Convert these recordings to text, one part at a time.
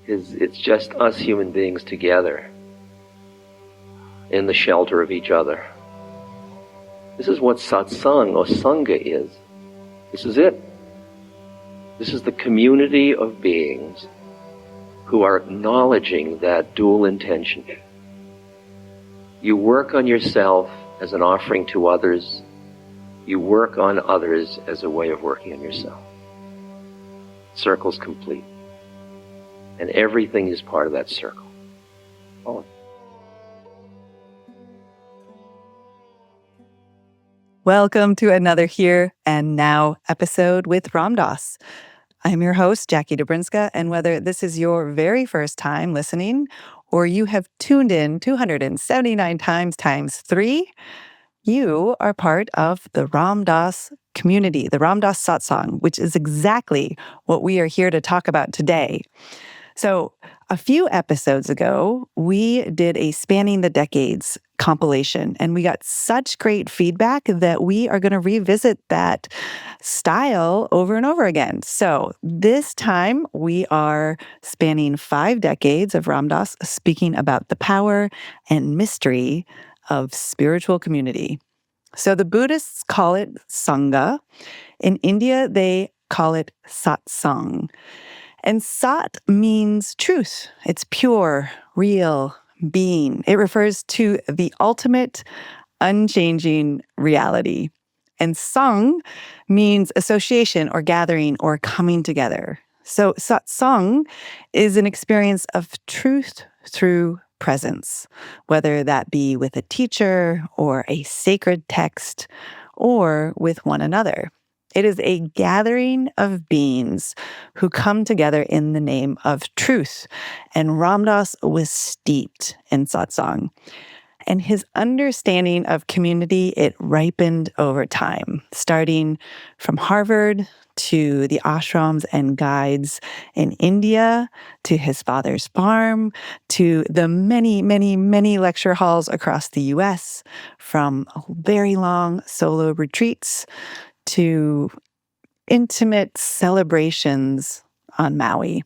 is it's just us human beings together in the shelter of each other. This is what satsang or sangha is. This is it. This is the community of beings who are acknowledging that dual intention. You work on yourself as an offering to others. You work on others as a way of working on yourself. Circle's complete. And everything is part of that circle. Follow. Welcome to another Here and Now episode with Ram Dass. I'm your host, Jackie Dobrinska, and whether this is your very first time listening or you have tuned in 279 times 3, you are part of the Ram Dass community, the Ram Dass Satsang, which is exactly what we are here to talk about today. So a few episodes ago, we did a Spanning the Decades compilation, and we got such great feedback that we are going to revisit that style over and over again. So this time, we are spanning 5 decades of Ram Dass, speaking about the power and mystery of spiritual community. So the Buddhists call it sangha. In India, they call it satsang. And sat means truth. It's pure, real being. It refers to the ultimate, unchanging reality. And sang means association or gathering or coming together. So satsang is an experience of truth through presence, whether that be with a teacher or a sacred text or with one another. It is a gathering of beings who come together in the name of truth. And Ram Dass was steeped in satsang. And his understanding of community, it ripened over time, starting from Harvard to the ashrams and guides in India, to his father's farm, to the many, many, many lecture halls across the US, from very long solo retreats to intimate celebrations on Maui.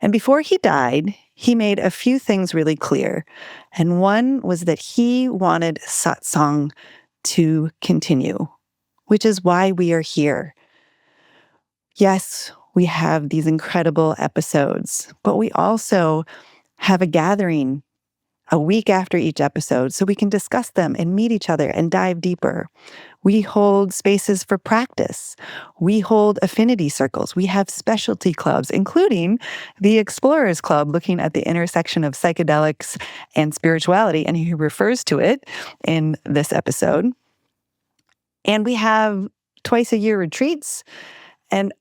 And before he died, he made a few things really clear. And one was that he wanted satsang to continue, which is why we are here. Yes, we have these incredible episodes, but we also have a gathering a week after each episode so we can discuss them and meet each other and dive deeper. We hold spaces for practice. We hold affinity circles. We have specialty clubs, including the Explorers Club, looking at the intersection of psychedelics and spirituality, and he refers to it in this episode. And we have twice-a-year retreats and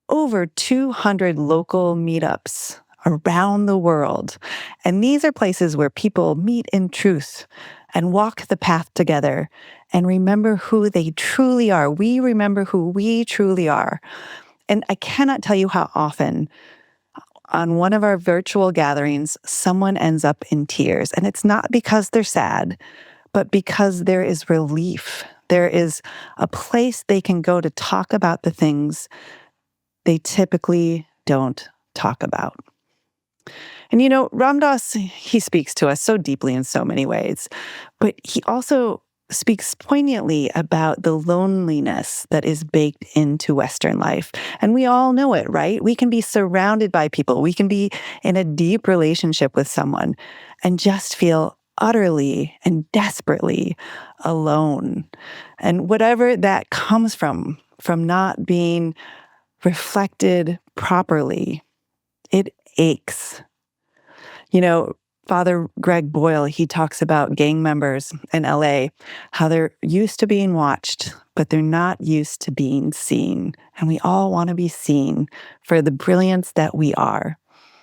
over 200 local meetups around the world. And these are places where people meet in truth and walk the path together and remember who they truly are. We remember who we truly are. And I cannot tell you how often on one of our virtual gatherings, someone ends up in tears. And it's not because they're sad, but because there is relief. There is a place they can go to talk about the things they typically don't talk about. And you know, Ram Dass, he speaks to us so deeply in so many ways, but he also speaks poignantly about the loneliness that is baked into Western life. And we all know it, right? We can be surrounded by people. We can be in a deep relationship with someone and just feel utterly and desperately alone. And whatever that comes from not being reflected properly, it aches. You know, Father Greg Boyle, he talks about gang members in LA, how they're used to being watched, but they're not used to being seen. And we all want to be seen for the brilliance that we are.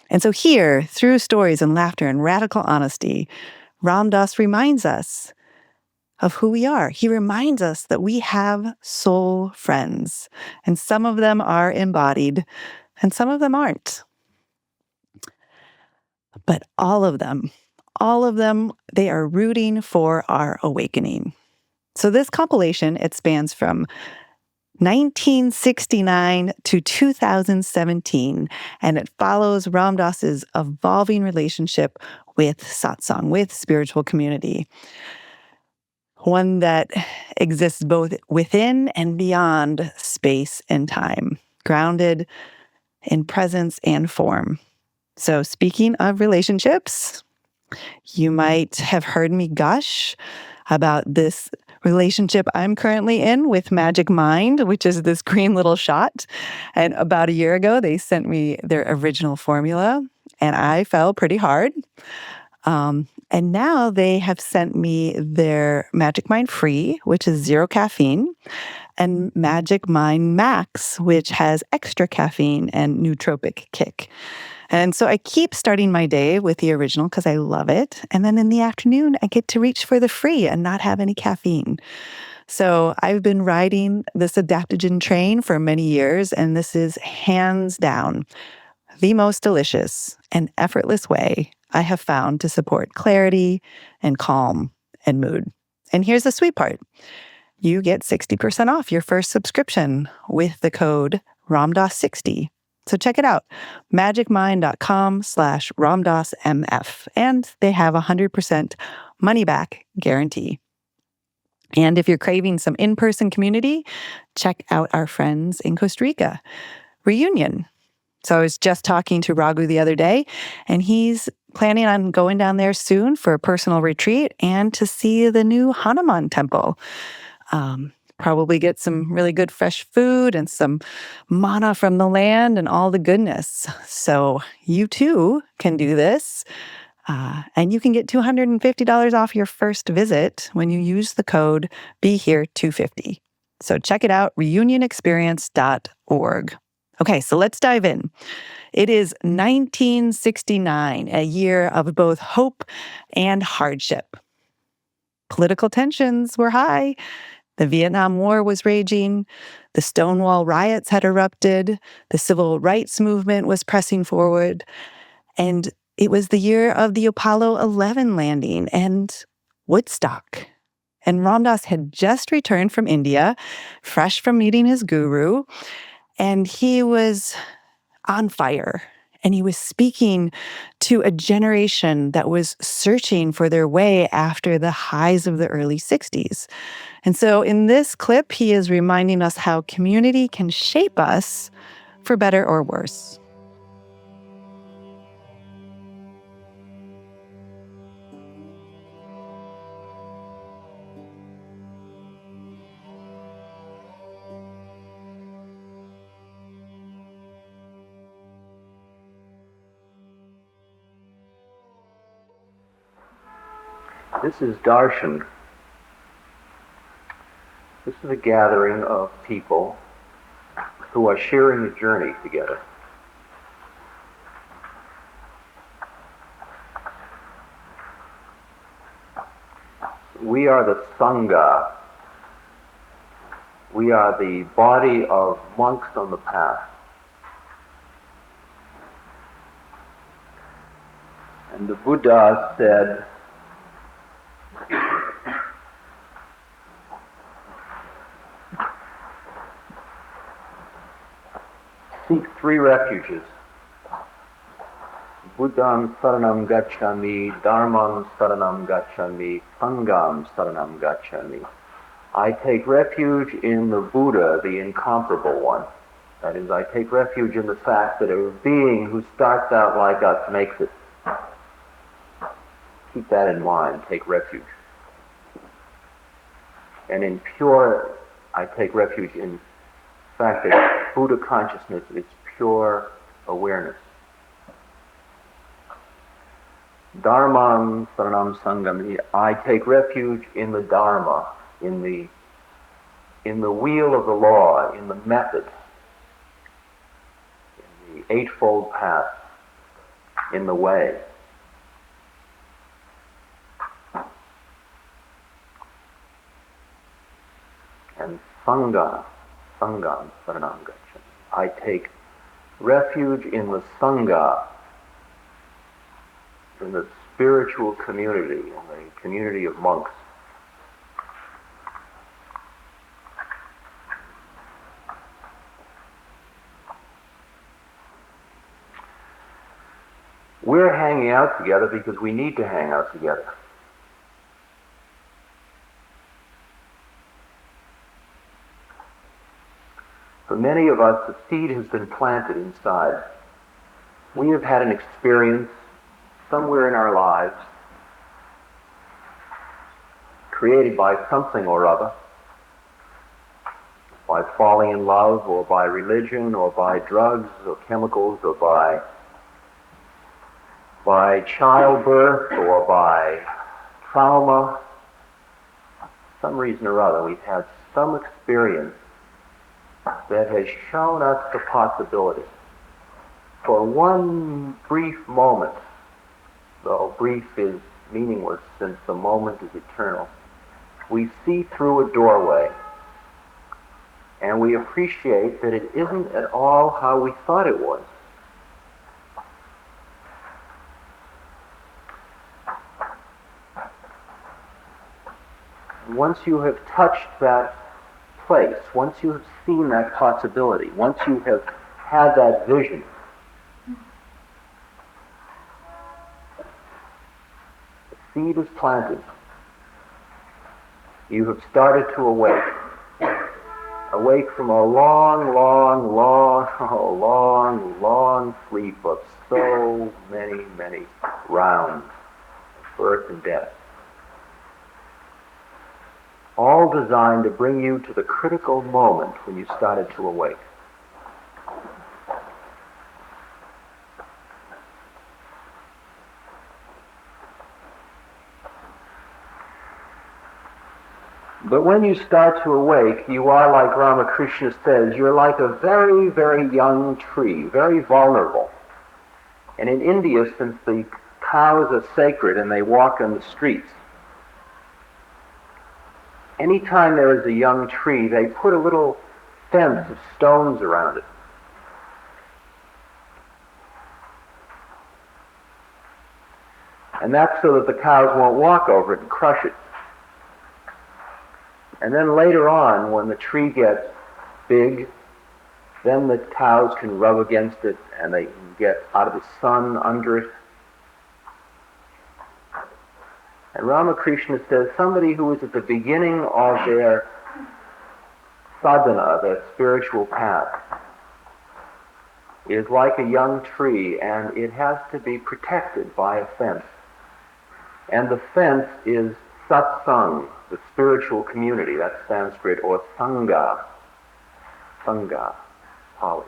And so here, through stories and laughter and radical honesty, Ram Dass reminds us of who we are. He reminds us that we have soul friends, and some of them are embodied, and some of them aren't. But all of them, they are rooting for our awakening. So this compilation, it spans from 1969 to 2017, and it follows Ram Dass's evolving relationship with satsang, with spiritual community, one that exists both within and beyond space and time, grounded in presence and form. So speaking of relationships, you might have heard me gush about this relationship I'm currently in with Magic Mind, which is this green little shot. And about a year ago, they sent me their original formula, and I fell pretty hard. And now they have sent me their Magic Mind Free, which is 0 caffeine, and Magic Mind Max, which has extra caffeine and nootropic kick. And so I keep starting my day with the original because I love it. And then in the afternoon, I get to reach for the free and not have any caffeine. So I've been riding this adaptogen train for many years, and this is hands down the most delicious and effortless way I have found to support clarity and calm and mood. And here's the sweet part. You get 60% off your first subscription with the code RAMDAS60. So check it out, magicmind.com/RamDasMF, and they have 100% money back guarantee. And if you're craving some in-person community, check out our friends in Costa Rica, Reunion. So I was just talking to Raghu the other day, and he's planning on going down there soon for a personal retreat and to see the new Hanuman temple. Probably get some really good fresh food and some mana from the land and all the goodness. So you too can do this. And you can get $250 off your first visit when you use the code BeHere250. So check it out, reunionexperience.org. Okay, so let's dive in. It is 1969, a year of both hope and hardship. Political tensions were high. The Vietnam War was raging. The Stonewall riots had erupted. The civil rights movement was pressing forward. And it was the year of the Apollo 11 landing and Woodstock. And Ram Dass had just returned from India, fresh from meeting his guru, and he was on fire. And he was speaking to a generation that was searching for their way after the highs of the early 60s. And so in this clip, he is reminding us how community can shape us for better or worse. This is darshan. This is a gathering of people who are sharing a journey together. We are the sangha. We are the body of monks on the path. And the Buddha said, seek 3 refuges. Buddham saranam gacchami, Dharmam saranam gacchami, Sangham saranam gacchami. I take refuge in the Buddha, the incomparable one. That is, I take refuge in the fact that a being who starts out like us makes it. Keep that in mind, take refuge. And in pure, I take refuge in the fact that Buddha consciousness is pure awareness. Dharmam saranam sangham. I take refuge in the Dharma, in the wheel of the law, in the method, in the Eightfold Path, in the way. And Sangham saranam gacchami. I take refuge in the Sangha, in the spiritual community, in the community of monks. We're hanging out together because we need to hang out together. For many of us, the seed has been planted inside. We have had an experience somewhere in our lives created by something or other, by falling in love, or by religion, or by drugs, or chemicals, or by childbirth, or by trauma. For some reason or other, we've had some experience that has shown us the possibility. For one brief moment, though brief is meaningless since the moment is eternal, we see through a doorway and we appreciate that it isn't at all how we thought it was. Once you have touched that place, once you have seen that possibility, once you have had that vision, the seed is planted. You have started to awake from a long sleep of so many rounds of birth and death. All designed to bring you to the critical moment when you started to awake. But when you start to awake, you are, like Ramakrishna says, you're like a very, very young tree, very vulnerable. And in India, since the cows are sacred and they walk on the streets, anytime there is a young tree, they put a little fence of stones around it. And that's so that the cows won't walk over it and crush it. And then later on, when the tree gets big, then the cows can rub against it and they can get out of the sun under it. And Ramakrishna says somebody who is at the beginning of their sadhana, their spiritual path, is like a young tree, and it has to be protected by a fence. And the fence is Satsang, the spiritual community. That's Sanskrit, or sangha. Sangha, Pali.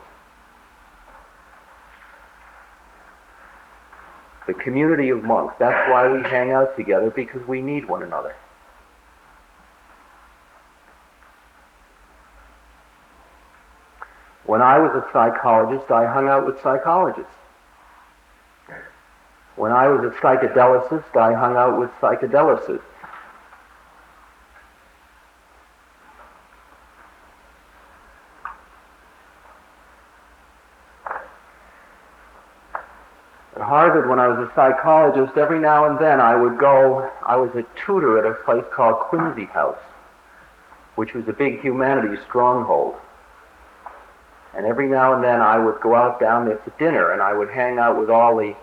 The community of monks. That's why we hang out together, because we need one another. When I was a psychologist, I hung out with psychologists. When I was a psychedelicist, I hung out with psychedelicists. At Harvard, when I was a psychologist, every now and then I was a tutor at a place called Quincy House, which was a big humanities stronghold. And every now and then I would go out down there for dinner, and I would hang out with all the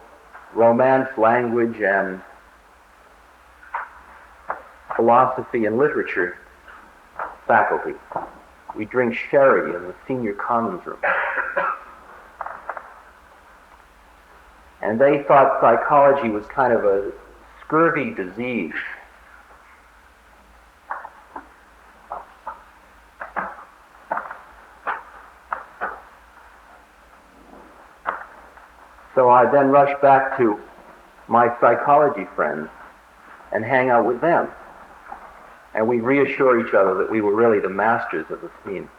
romance, language, and philosophy and literature faculty. We drink sherry in the senior commons room. And they thought psychology was kind of a scurvy disease. So I then rushed back to my psychology friends and hang out with them. And we reassure each other that we were really the masters of the scene.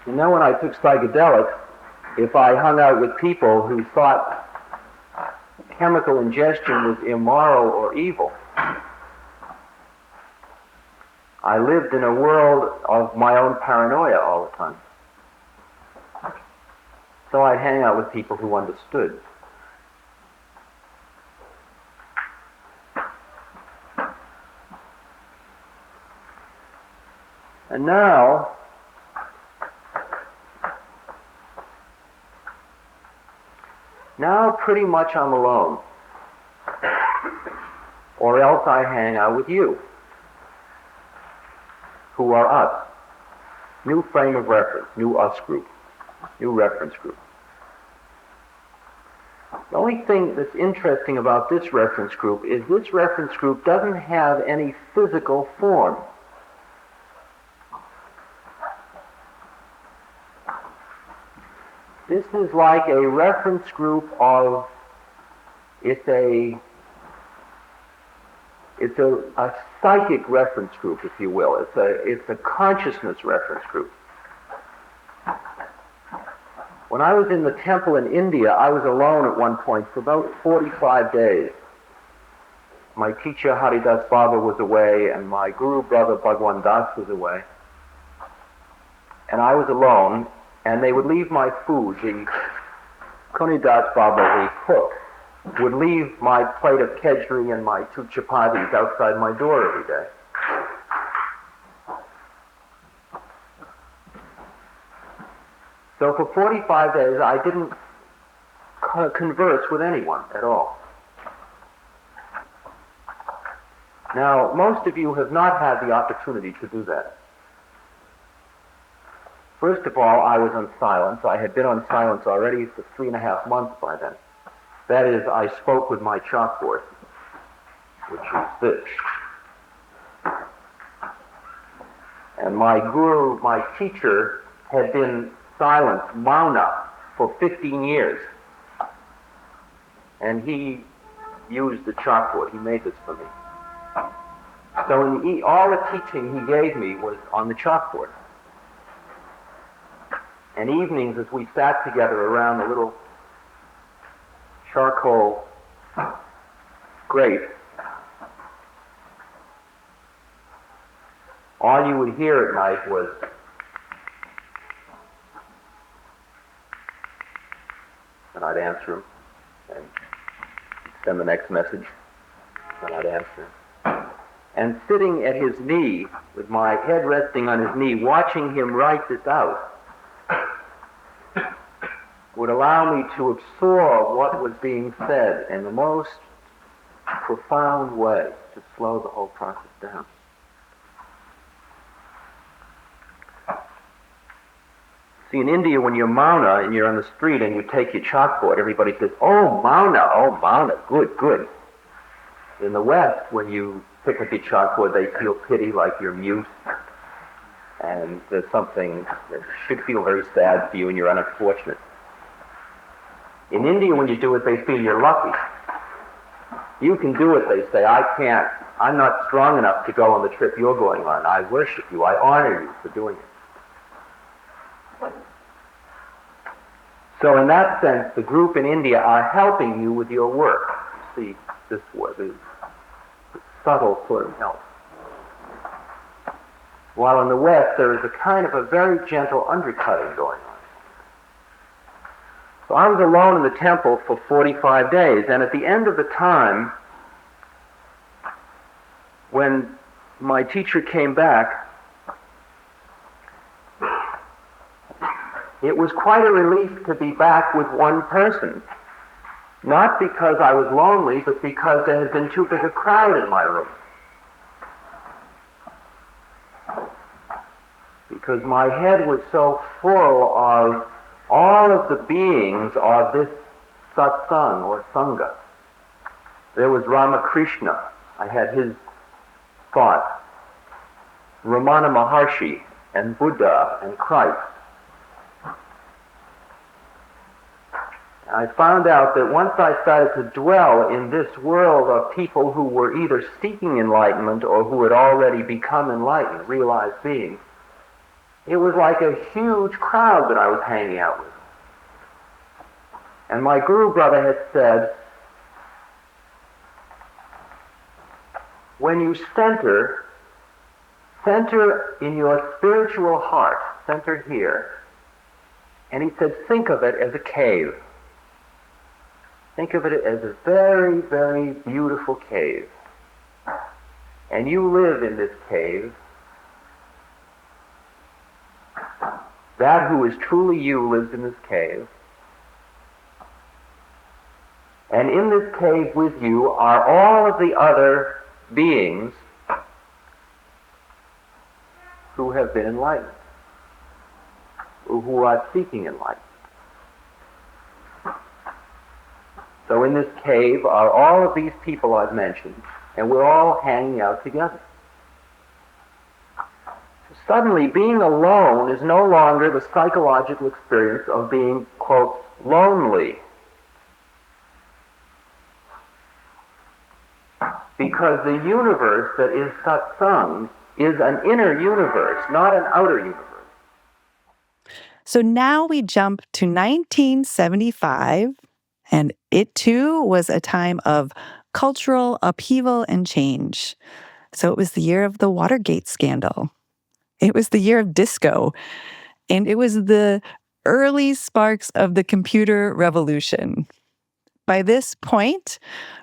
You know, when I took psychedelics, if I hung out with people who thought chemical ingestion was immoral or evil, I lived in a world of my own paranoia all the time. So I'd hang out with people who understood. And now, pretty much I'm alone. Or else I hang out with you, who are us. New frame of reference, new us group, new reference group. The only thing that's interesting about this reference group is this reference group doesn't have any physical form. This is like a reference group of, it's a psychic reference group, if you will. It's a consciousness reference group. When I was in the temple in India, I was alone at one point for about 45 days. My teacher Haridas Baba was away, and my guru brother Bhagwan Das was away. And I was alone, and they would leave my food. The Kunidas Baba, the cook, would leave my plate of kejri and my 2 chapatis outside my door every day. So for 45 days, I didn't converse with anyone at all. Now, most of you have not had the opportunity to do that. First of all, I was on silence. I had been on silence already for 3.5 months by then. That is, I spoke with my chalkboard, which is this. And my guru, my teacher, had been silent, mauna, for 15 years. And he used the chalkboard. He made this for me. So all the teaching he gave me was on the chalkboard. And evenings, as we sat together around the little charcoal grate, all you would hear at night was and I'd answer him and send the next message, and I'd answer him. And sitting at his knee, with my head resting on his knee, watching him write this out, would allow me to absorb what was being said in the most profound way, to slow the whole process down. See, in India, when you're mauna and you're on the street and you take your chalkboard, everybody says, oh, mauna, good, good. In the West, when you pick up your chalkboard, they feel pity, like you're mute, and there's something that should feel very sad for you and you're unfortunate. In India, when you do it, they feel you're lucky. You can do it, they say. I can't. I'm not strong enough to go on the trip you're going on. I worship you. I honor you for doing it. So in that sense, the group in India are helping you with your work. See, this work is subtle sort of help. While in the West, there is a kind of a very gentle undercutting going on. So I was alone in the temple for 45 days, and at the end of the time, when my teacher came back, it was quite a relief to be back with one person. Not because I was lonely, but because there had been too big a crowd in my room. Because my head was so full of all of the beings of this satsang or sangha. There was Ramakrishna. I had his thought. Ramana Maharshi and Buddha and Christ. I found out that once I started to dwell in this world of people who were either seeking enlightenment or who had already become enlightened, realized beings, it was like a huge crowd that I was hanging out with. And my guru brother had said, when you center in your spiritual heart, center here, and he said, think of it as a cave. Think of it as a very, very beautiful cave. And you live in this cave, that who is truly you lives in this cave. And in this cave with you are all of the other beings who have been enlightened, who are seeking enlightenment. So in this cave are all of these people I've mentioned, and we're all hanging out together. Suddenly, being alone is no longer the psychological experience of being, quote, lonely. Because the universe that is Satsang is an inner universe, not an outer universe. So now we jump to 1975, and it too was a time of cultural upheaval and change. So it was the year of the Watergate scandal. It was the year of disco, and it was the early sparks of the computer revolution. By this point,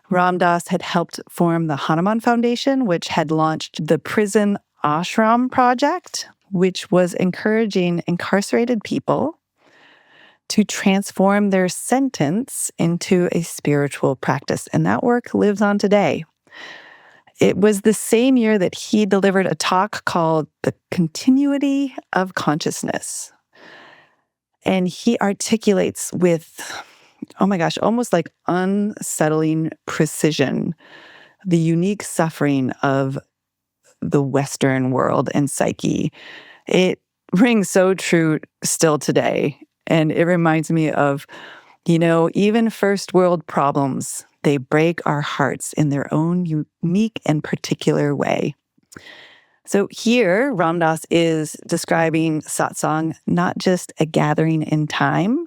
Ram Dass had helped form the Hanuman Foundation, which had launched the Prison Ashram Project, which was encouraging incarcerated people to transform their sentence into a spiritual practice. And that work lives on today. It was the same year that he delivered a talk called The Continuity of Consciousness. And he articulates with, oh my gosh, almost like unsettling precision, the unique suffering of the Western world and psyche. It rings so true still today. And it reminds me of, even first world problems, they break our hearts in their own unique and particular way. So here, Ram Dass is describing satsang, not just a gathering in time,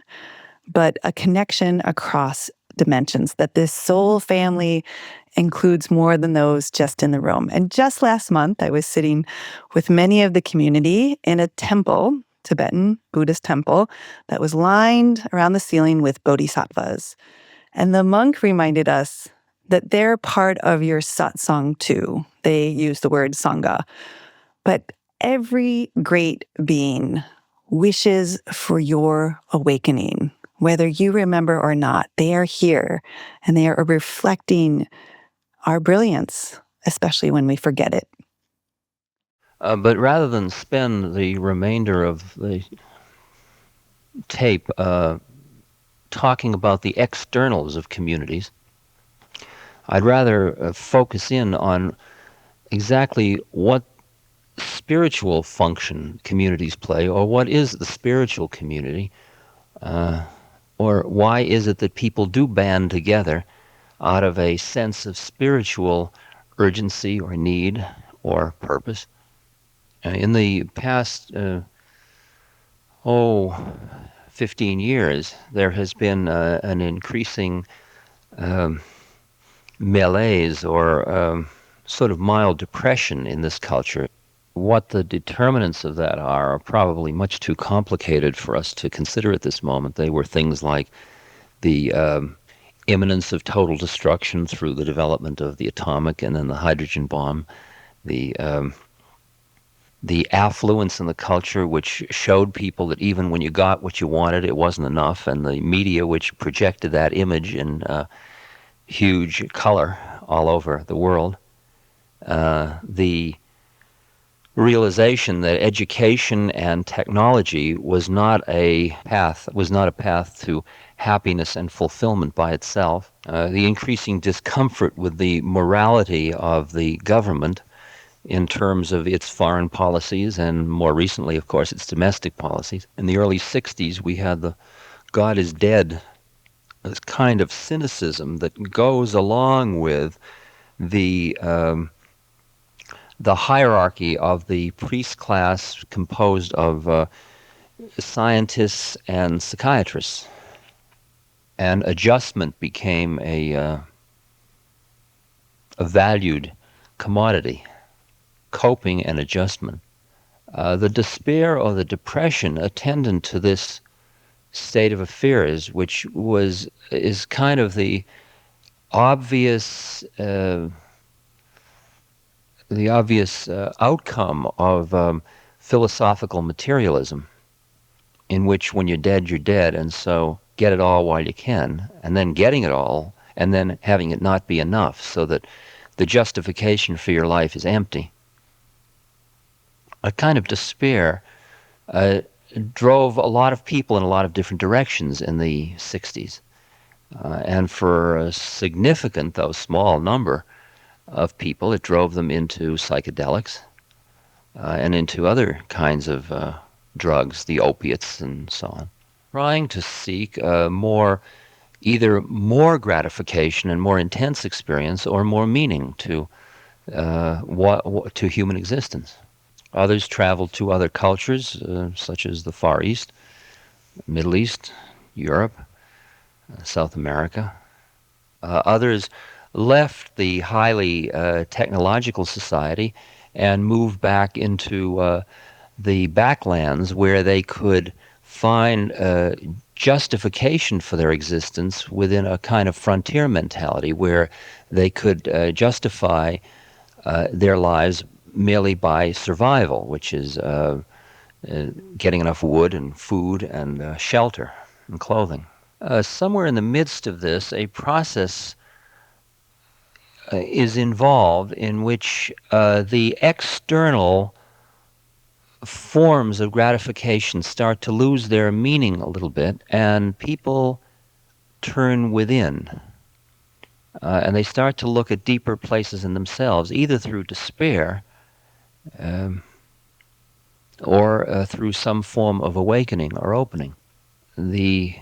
but a connection across dimensions, that this soul family includes more than those just in the room. And just last month, I was sitting with many of the community in a temple, Tibetan Buddhist temple, that was lined around the ceiling with bodhisattvas. And the monk reminded us that they're part of your satsang too. They use the word sangha. But every great being wishes for your awakening. Whether you remember or not, they are here, and they are reflecting our brilliance, especially when we forget it. But rather than spend the remainder of the tape talking about the externals of communities, I'd rather focus in on exactly what spiritual function communities play, or what is the spiritual community, or why is it that people do band together out of a sense of spiritual urgency or need or purpose. In the past, 15 years, there has been an increasing malaise or sort of mild depression in this culture. What the determinants of that are probably much too complicated for us to consider at this moment. They were things like the imminence of total destruction through the development of the atomic and then the hydrogen bomb, the affluence in the culture which showed people that even when you got what you wanted, it wasn't enough, and the media which projected that image in huge color all over the world. The realization that education and technology was not a path to happiness and fulfillment by itself. The increasing discomfort with the morality of the government in terms of its foreign policies and more recently, of course, its domestic policies. In the early 60s, we had the God is dead, this kind of cynicism that goes along with the hierarchy of the priest class composed of scientists and psychiatrists. And adjustment became a valued commodity, coping and adjustment. The despair or the depression attendant to this state of affairs, which is kind of the obvious outcome of philosophical materialism. in which when you're dead, and so get it all while you can, and then getting it all, and then having it not be enough, so that the justification for your life is empty. A kind of despair drove a lot of people in a lot of different directions in the 60s. And for a significant, though small, number of people, it drove them into psychedelics and into other kinds of drugs, the opiates and so on, trying to seek either more gratification and more intense experience or more meaning to to human existence. Others traveled to other cultures, such as the Far East, Middle East, Europe, South America. Others left the highly technological society and moved back into the backlands where they could find justification for their existence within a kind of frontier mentality where they could justify their lives merely by survival, which is getting enough wood and food and shelter and clothing. Somewhere in the midst of this, a process is involved in which the external forms of gratification start to lose their meaning a little bit, and people turn within. And they start to look at deeper places in themselves, either through despair or through some form of awakening or opening. The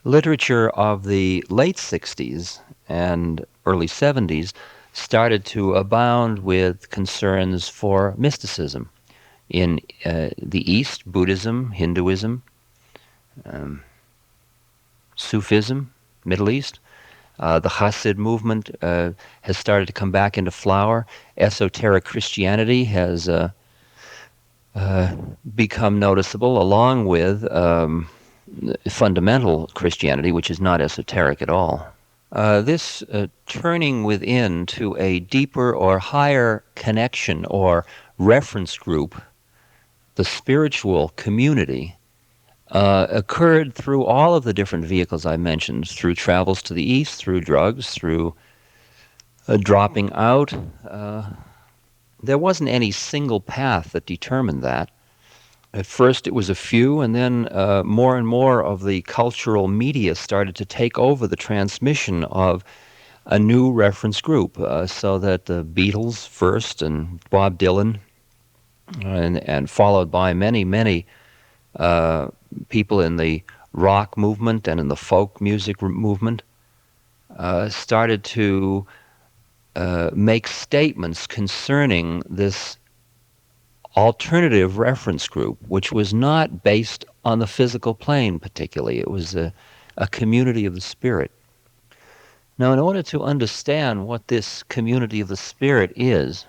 literature of the late 60s and early 70s started to abound with concerns for mysticism. In the East, Buddhism, Hinduism, Sufism, Middle East. The Hasid movement has started to come back into flower. Esoteric Christianity has become noticeable, along with fundamental Christianity, which is not esoteric at all. This turning within to a deeper or higher connection or reference group, the spiritual community, occurred through all of the different vehicles I mentioned, through travels to the East, through drugs, through dropping out. There wasn't any single path that determined that. At first it was a few, and then more and more of the cultural media started to take over the transmission of a new reference group, so that the Beatles first and Bob Dylan, and followed by many, many people in the rock movement and in the folk music movement, started to make statements concerning this alternative reference group, which was not based on the physical plane particularly. It was a community of the spirit. Now, in order to understand what this community of the spirit is,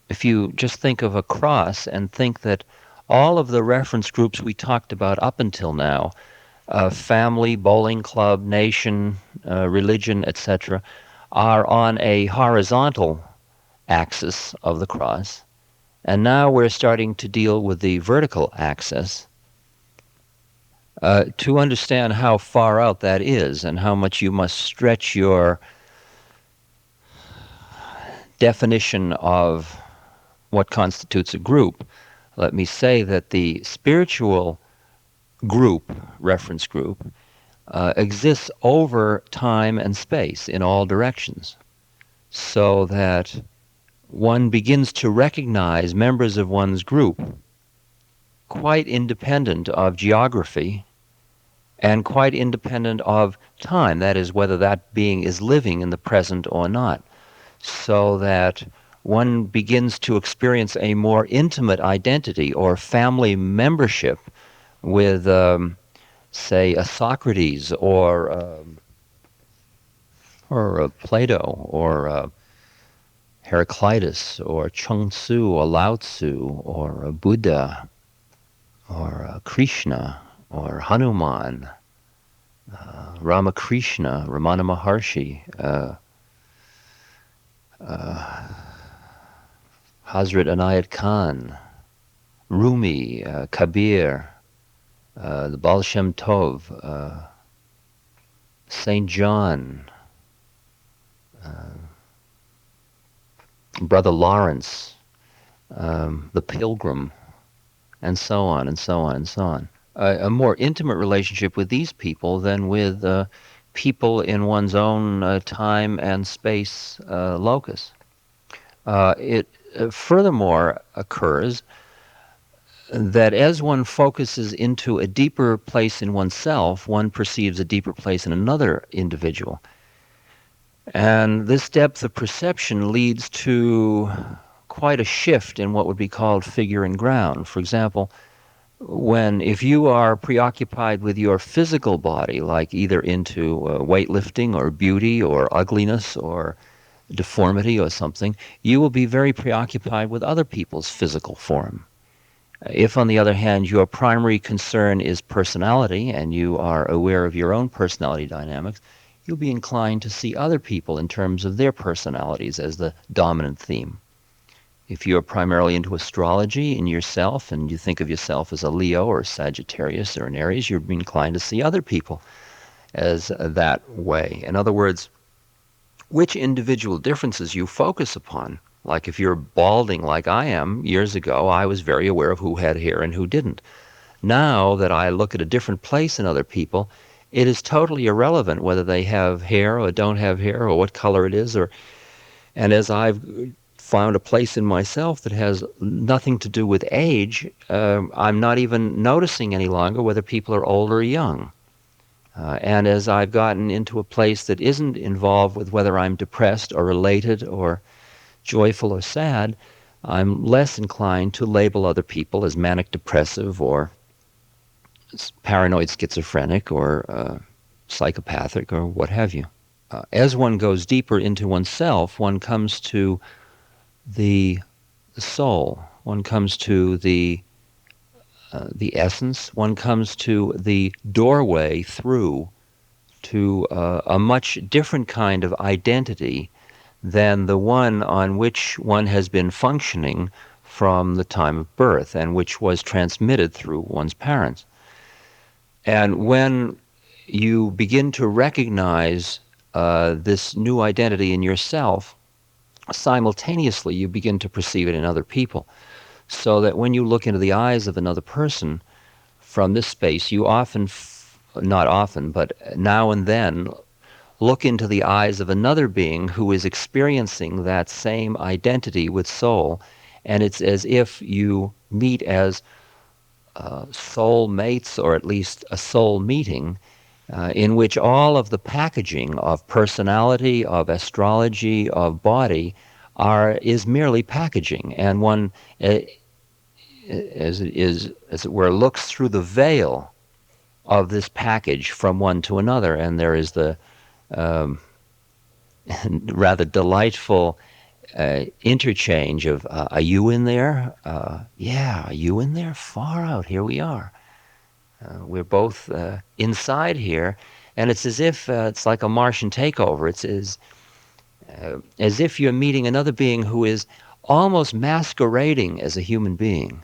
if you just think of a cross and think that all of the reference groups we talked about up until now, family, bowling club, nation, religion, etc., are on a horizontal axis of the cross, and now we're starting to deal with the vertical axis. To understand how far out that is and how much you must stretch your definition of what constitutes a group, let me say that the spiritual group, reference group, exists over time and space in all directions, so that one begins to recognize members of one's group quite independent of geography and quite independent of time, that is, whether that being is living in the present or not, so that one begins to experience a more intimate identity or family membership with, say, a Socrates or a Plato or Heraclitus or Chung Tzu or Lao Tzu or a Buddha or a Krishna or Hanuman, Ramakrishna, Ramana Maharshi, Hazrat Anayat Khan, Rumi, Kabir, the Baal Shem Tov, St. John, Brother Lawrence, the Pilgrim, and so on and so on and so on. A more intimate relationship with these people than with people in one's own time and space locus. It furthermore occurs that as one focuses into a deeper place in oneself, one perceives a deeper place in another individual. And this depth of perception leads to quite a shift in what would be called figure and ground. For example, if you are preoccupied with your physical body, like either into weightlifting or beauty or ugliness or deformity or something, you will be very preoccupied with other people's physical form. If, on the other hand, your primary concern is personality and you are aware of your own personality dynamics, you'll be inclined to see other people in terms of their personalities as the dominant theme. If you're primarily into astrology in yourself and you think of yourself as a Leo or a Sagittarius or an Aries, you'll be inclined to see other people as that way. In other words, which individual differences you focus upon. Like if you're balding like I am, years ago I was very aware of who had hair and who didn't. Now that I look at a different place in other people, it is totally irrelevant whether they have hair or don't have hair or what color it is. And as I've found a place in myself that has nothing to do with age, I'm not even noticing any longer whether people are old or young. And as I've gotten into a place that isn't involved with whether I'm depressed or elated or joyful or sad, I'm less inclined to label other people as manic depressive or paranoid schizophrenic or psychopathic or what have you. As one goes deeper into oneself, one comes to the soul, one comes to the essence, one comes to the doorway through to a much different kind of identity than the one on which one has been functioning from the time of birth and which was transmitted through one's parents. And when you begin to recognize this new identity in yourself, simultaneously you begin to perceive it in other people. So that when you look into the eyes of another person from this space, you often, not often, but now and then, look into the eyes of another being who is experiencing that same identity with soul, and it's as if you meet as soul mates, or at least a soul meeting, in which all of the packaging of personality, of astrology, of body is merely packaging, and one, as it were, looks through the veil of this package from one to another, and there is the rather delightful interchange of, are you in there? Yeah, are you in there? Far out, here we are. We're both inside here, and it's as if it's like a Martian takeover. It's as if you're meeting another being who is almost masquerading as a human being,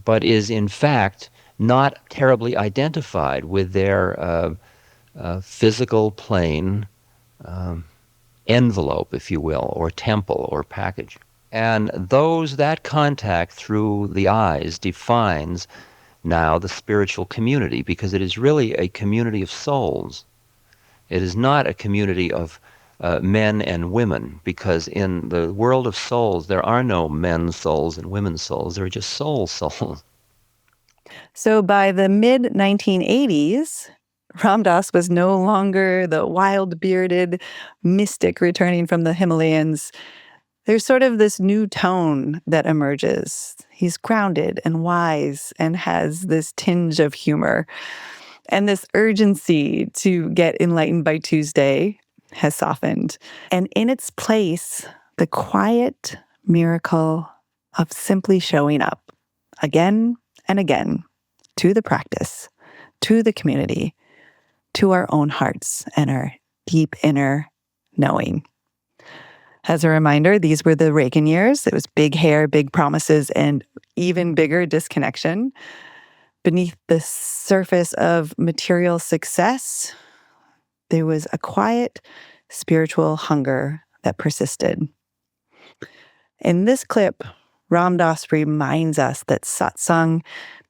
but is in fact not terribly identified with their physical plane envelope, if you will, or temple or package. And that contact through the eyes defines now the spiritual community, because it is really a community of souls. It is not a community of men and women, because in the world of souls there are no men's souls and women's souls. There are just souls. So by the mid-1980s, Ram Dass was no longer the wild-bearded mystic returning from the Himalayas. There's sort of this new tone that emerges. He's grounded and wise and has this tinge of humor. And this urgency to get enlightened by Tuesday has softened. And in its place, the quiet miracle of simply showing up again and again to the practice, to the community, to our own hearts and our deep inner knowing. As a reminder, these were the Reagan years. It was big hair, big promises, and even bigger disconnection. Beneath the surface of material success, there was a quiet spiritual hunger that persisted. In this clip, Ram Dass reminds us that satsang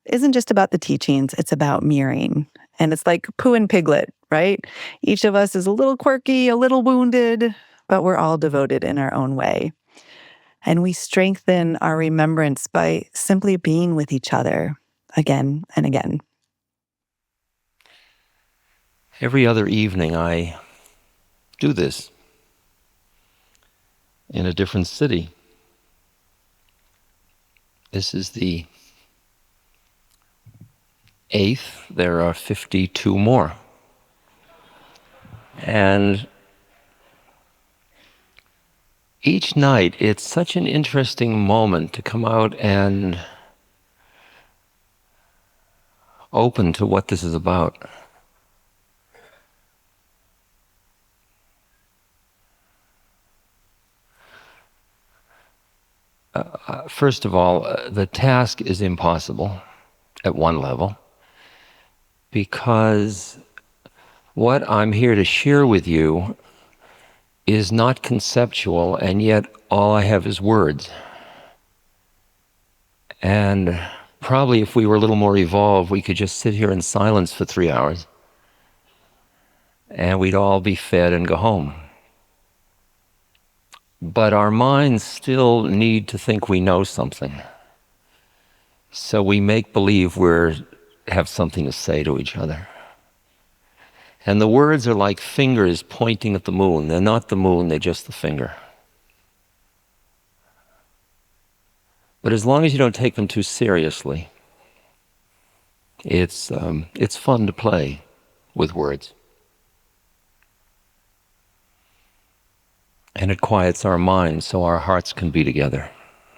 isn't just about the teachings, it's about mirroring. And it's like Pooh and Piglet, right? Each of us is a little quirky, a little wounded, but we're all devoted in our own way. And we strengthen our remembrance by simply being with each other again and again. Every other evening I do this in a different city. This is the 8th. There are 52 more. And each night, it's such an interesting moment to come out and open to what this is about. First of all, the task is impossible at one level, because what I'm here to share with you is not conceptual, and yet all I have is words. And probably if we were a little more evolved, we could just sit here in silence for 3 hours, and we'd all be fed and go home. But our minds still need to think we know something. So we make believe we have something to say to each other. And the words are like fingers pointing at the moon. They're not the moon, they're just the finger. But as long as you don't take them too seriously, it's fun to play with words. And it quiets our minds so our hearts can be together,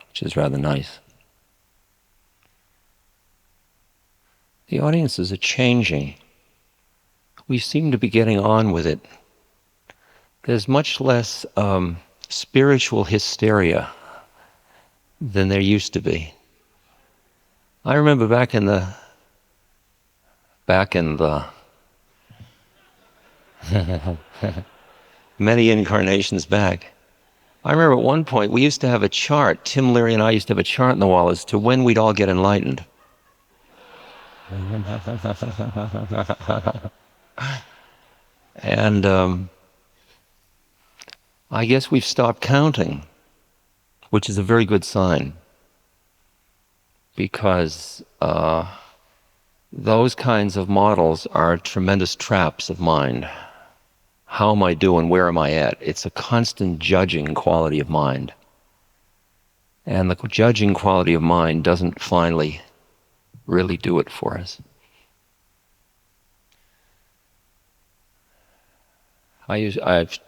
which is rather nice. The audiences are changing. We seem to be getting on with it. There's much less spiritual hysteria than there used to be. I remember back in the many incarnations back, I remember at one point we used to have a chart, Tim Leary and I used to have a chart on the wall as to when we'd all get enlightened. And I guess we've stopped counting, which is a very good sign, because those kinds of models are tremendous traps of mind. How am I doing? Where am I at? It's a constant judging quality of mind. And the judging quality of mind doesn't finally really do it for us. I've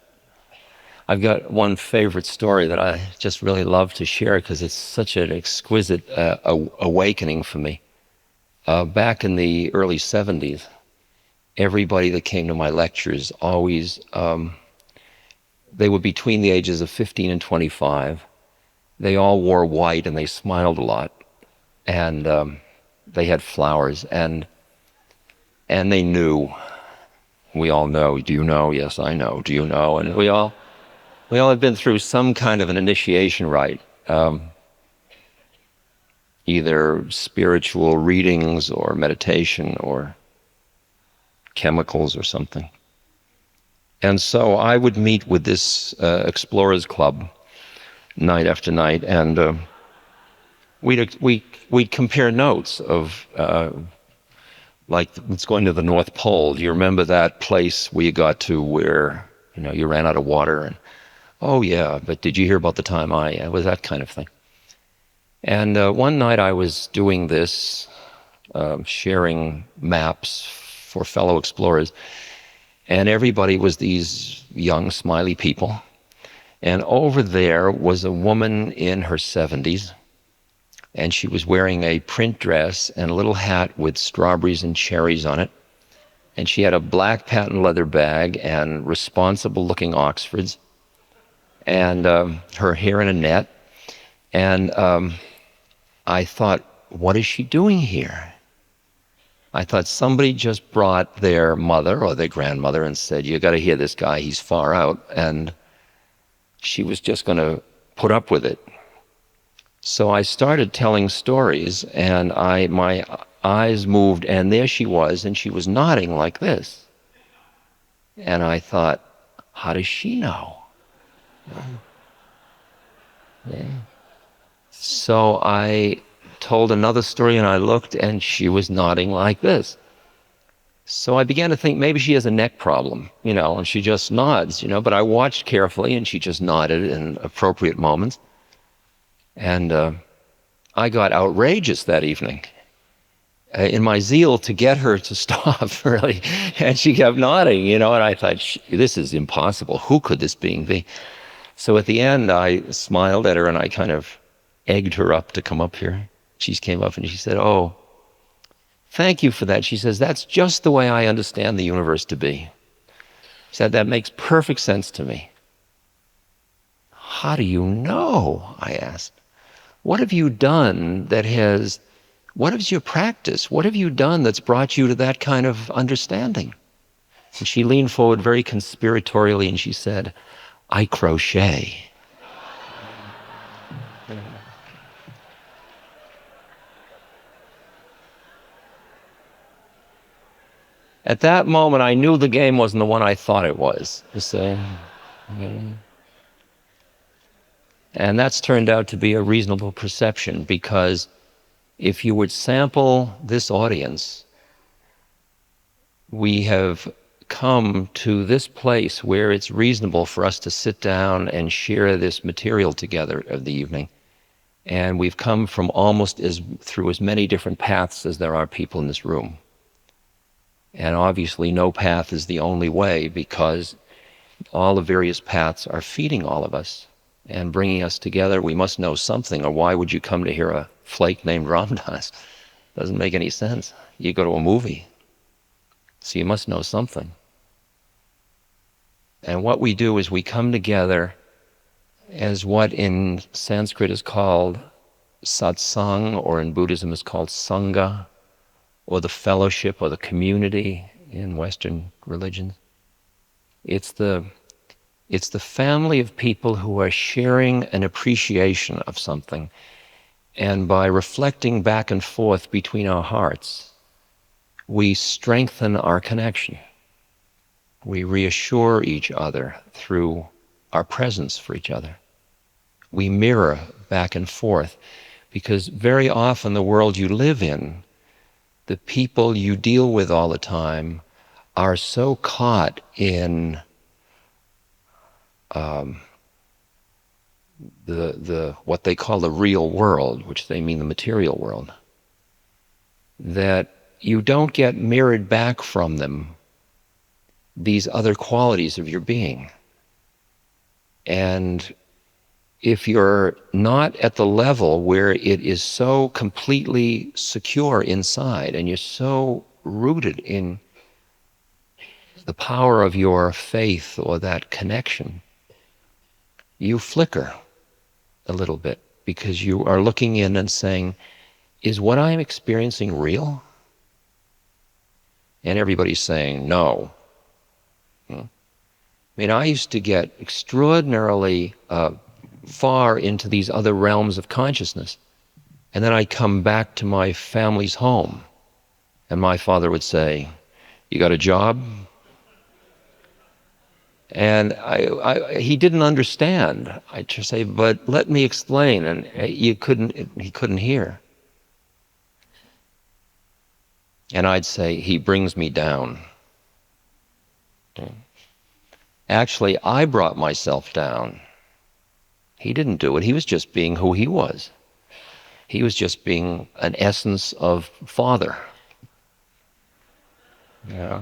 got one favorite story that I just really love to share because it's such an exquisite awakening for me. Back in the early 70s, everybody that came to my lectures always, they were between the ages of 15 and 25. They all wore white and they smiled a lot. And they had flowers, and they knew. We all know. Do you know? Yes, I know. Do you know? And we all had been through some kind of an initiation rite, either spiritual readings or meditation or chemicals or something. And so I would meet with this Explorers Club night after night, and we'd compare notes of like, it's going to the North Pole. Do you remember that place where you got to where you ran out of water? And oh yeah, but did you hear about the time it was that kind of thing. And one night I was doing this, sharing maps for fellow explorers, and everybody was these young, smiley people. And over there was a woman in her 70s, and she was wearing a print dress and a little hat with strawberries and cherries on it. And she had a black patent leather bag and responsible-looking Oxfords. and her hair in a net. And I thought, what is she doing here? I thought somebody just brought their mother or their grandmother and said, you got to hear this guy, he's far out. And she was just going to put up with it. So I started telling stories, and my eyes moved, and there she was, and she was nodding like this. And I thought, how does she know? Yeah. So I told another story, and I looked, and she was nodding like this. So I began to think maybe she has a neck problem, and she just nods, but I watched carefully, and she just nodded in appropriate moments. And I got outrageous that evening in my zeal to get her to stop, really. And she kept nodding, and I thought, this is impossible. Who could this being be? So at the end, I smiled at her, and I kind of egged her up to come up here. She came up and she said, oh, thank you for that. She says, that's just the way I understand the universe to be. She said, that makes perfect sense to me. How do you know? I asked. What have you done what is your practice? What have you done that's brought you to that kind of understanding? And she leaned forward very conspiratorially and she said, I crochet. At that moment, I knew the game wasn't the one I thought it was. You see? And that's turned out to be a reasonable perception, because if you would sample this audience, we have come to this place where it's reasonable for us to sit down and share this material together of the evening. And we've come from through as many different paths as there are people in this room. And obviously no path is the only way, because all the various paths are feeding all of us and bringing us together. We must know something, or why would you come to hear a flake named Ram Dass? Doesn't make any sense. You go to a movie, so you must know something. And what we do is we come together as what in Sanskrit is called Satsang, or in Buddhism is called sangha, or the fellowship, or the community in Western religions. It's the family of people who are sharing an appreciation of something. And by reflecting back and forth between our hearts, we strengthen our connection. We reassure each other through our presence for each other. We mirror back and forth, because very often the world you live in, the people you deal with all the time, are so caught in what they call the real world, which they mean the material world, that you don't get mirrored back from them these other qualities of your being. And if you're not at the level where it is so completely secure inside, and you're so rooted in the power of your faith or that connection, you flicker a little bit, because you are looking in and saying, is what I'm experiencing real? And everybody's saying no. I mean, I used to get extraordinarily far into these other realms of consciousness, and then I'd come back to my family's home, and my father would say, you got a job? And he didn't understand. I'd just say, but let me explain. And he couldn't hear. And I'd say, he brings me down. Actually, I brought myself down. He didn't do it. He was just being who he was. He was just being an essence of father. Yeah.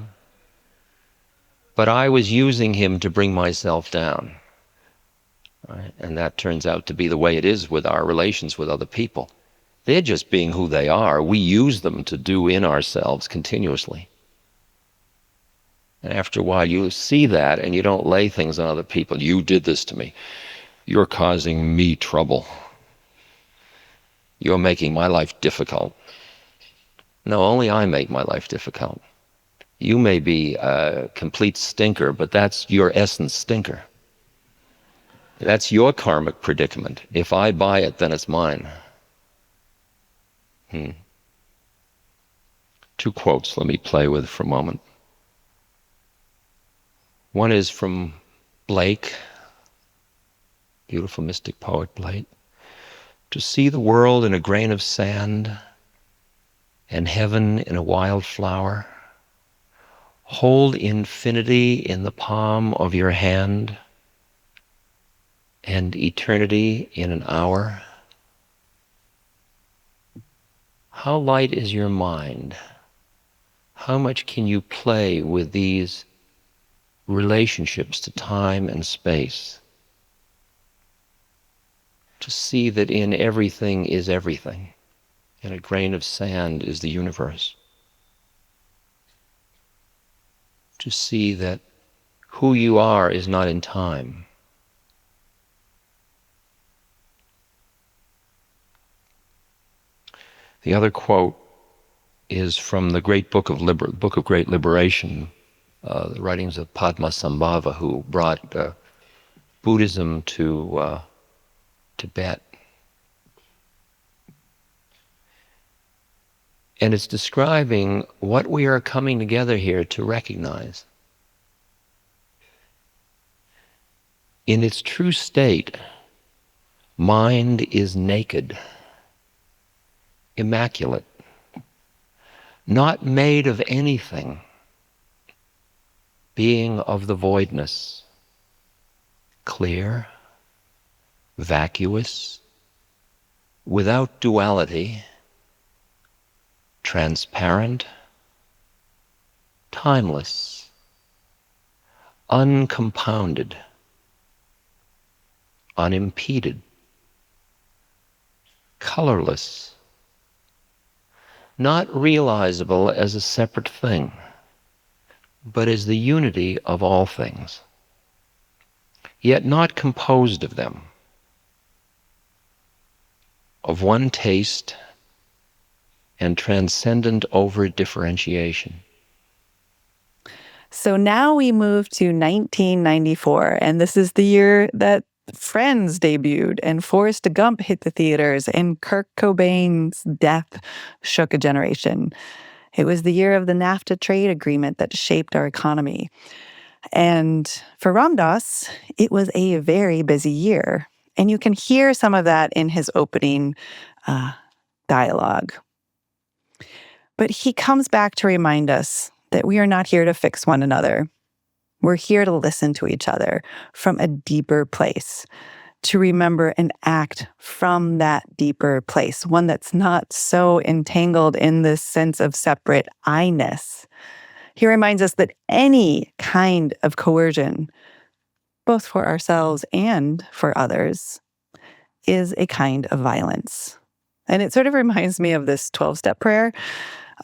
But I was using him to bring myself down. Right? And that turns out to be the way it is with our relations with other people. They're just being who they are. We use them to do in ourselves continuously. And after a while you see that, and you don't lay things on other people. You did this to me. You're causing me trouble. You're making my life difficult. No, only I make my life difficult. You may be a complete stinker, but that's your essence stinker. That's your karmic predicament. If I buy it, then it's mine. Two quotes let me play with for a moment. One is from Blake, beautiful mystic poet Blake. To see the world in a grain of sand and heaven in a wild flower, hold infinity in the palm of your hand and eternity in an hour. How light is your mind? How much can you play with these relationships to time and space? To see that in everything is everything, and a grain of sand is the universe. To see that who you are is not in time. The other quote is from the great Book of Great Liberation, the writings of Padmasambhava, who brought Buddhism to Tibet. And it's describing what we are coming together here to recognize. In its true state, mind is naked, immaculate, not made of anything, being of the voidness, clear, vacuous, without duality, transparent, timeless, uncompounded, unimpeded, colorless, not realizable as a separate thing, but as the unity of all things, yet not composed of them, of one taste and transcendent over differentiation. So now we move to 1994, and this is the year that Friends debuted and Forrest Gump hit the theaters and Kurt Cobain's death shook a generation. It was the year of the NAFTA trade agreement that shaped our economy. And for Ram Dass, it was a very busy year. And you can hear some of that in his opening dialogue. But he comes back to remind us that we are not here to fix one another. We're here to listen to each other from a deeper place, to remember and act from that deeper place, one that's not so entangled in this sense of separate I-ness. He reminds us that any kind of coercion, both for ourselves and for others, is a kind of violence. And it sort of reminds me of this 12-step prayer.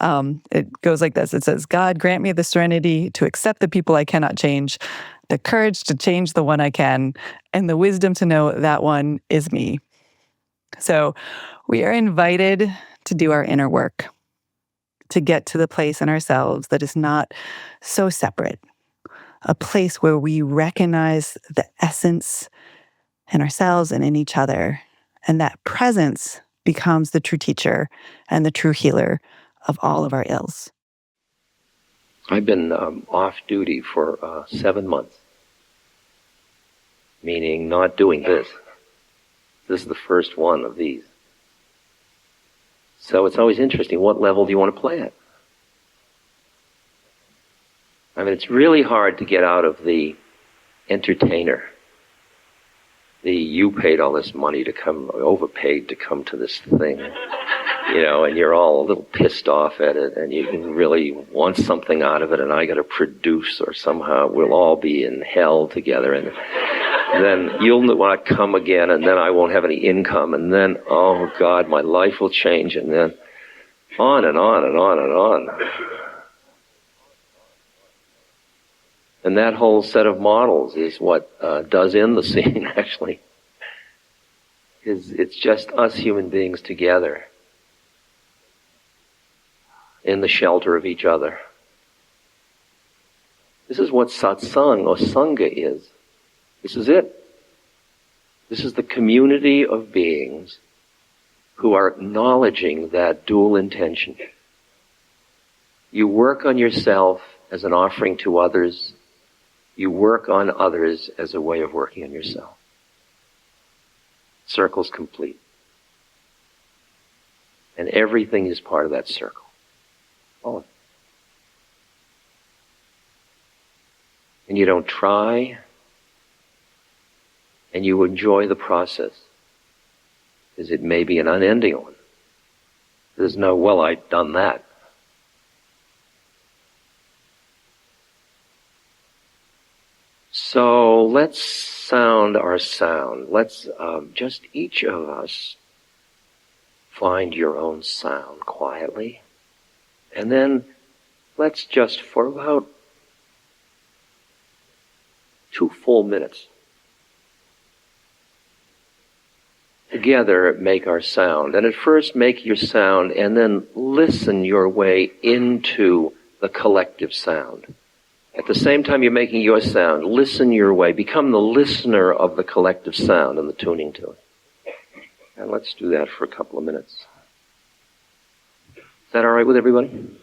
It goes like this. It says, God, grant me the serenity to accept the people I cannot change, the courage to change the one I can, and the wisdom to know that one is me. So we are invited to do our inner work, to get to the place in ourselves that is not so separate, a place where we recognize the essence in ourselves and in each other, and that presence becomes the true teacher and the true healer of all of our ills. I've been off duty for 7 months, meaning not doing this. This is the first one of these. So it's always interesting, what level do you want to play at? I mean, it's really hard to get out of the entertainer. You paid all this money to come, overpaid to come to this thing, and you're all a little pissed off at it, and you really want something out of it, and I got to produce, or somehow we'll all be in hell together, and then you'll want to come again, and then I won't have any income, and then, oh God, my life will change, and then on and on and on and on. And that whole set of models is what does in the scene, actually. is it's just us human beings together in the shelter of each other. This is what satsang or sangha is. This is it. This is the community of beings who are acknowledging that dual intention. You work on yourself as an offering to others. You work on others as a way of working on yourself. Circle's complete. And everything is part of that circle. All of it. And you don't try, and you enjoy the process, because it may be an unending one. There's no, well, I've done that. So let's sound our sound. Let's just each of us find your own sound quietly. And then let's just, for about 2 full minutes, together make our sound. And at first make your sound and then listen your way into the collective sound. At the same time you're making your sound, listen your way. Become the listener of the collective sound and the tuning to it. And let's do that for a couple of minutes. Is that all right with everybody?